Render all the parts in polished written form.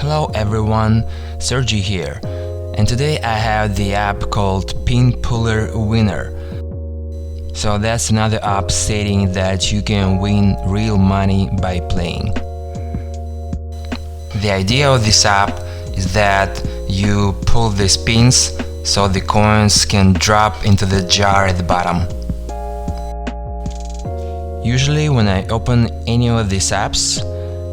Hello everyone, Sergi here, and today I have the app called Pin Puller Winner. So that's another app stating that you can win real money by playing. The idea of this app is that you pull the spins so the coins can drop into the jar at the bottom. Usually when I open any of these apps,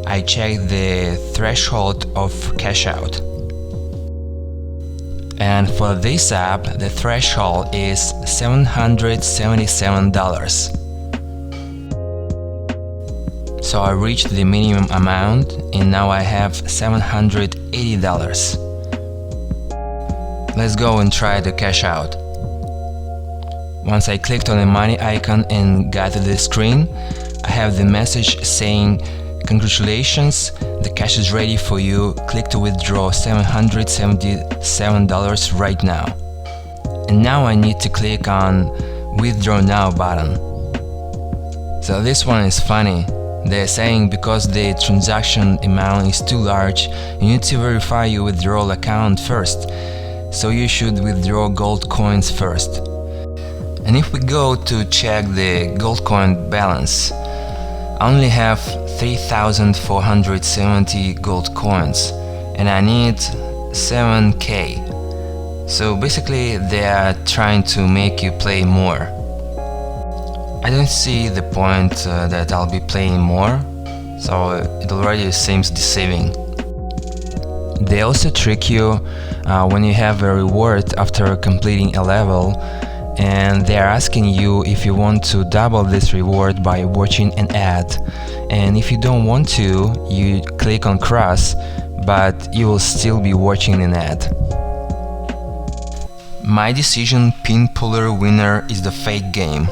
I check the threshold of cash out. And for this app, the threshold is $777. So I reached the minimum amount and now I have $780. Let's go and try to cash out. Once I clicked on the money icon and got to the screen, I have the message saying, "Congratulations, the cash is ready for you. Click to withdraw $777 right now." And now I need to click on Withdraw Now button. So this one is funny. They're saying because the transaction amount is too large, you need to verify your withdrawal account first. So you should withdraw gold coins first. And if we go to check the gold coin balance, I only have 3,470 gold coins and I need 7k. So basically they are trying to make you play more. I don't see the point that I'll be playing more, so it already seems deceiving. They also trick you when you have a reward after completing a level, and they are asking you if you want to double this reward by watching an ad, and if you don't want to, you click on cross, but you will still be watching an ad. My decision, Pin Puller Winner, is the fake game.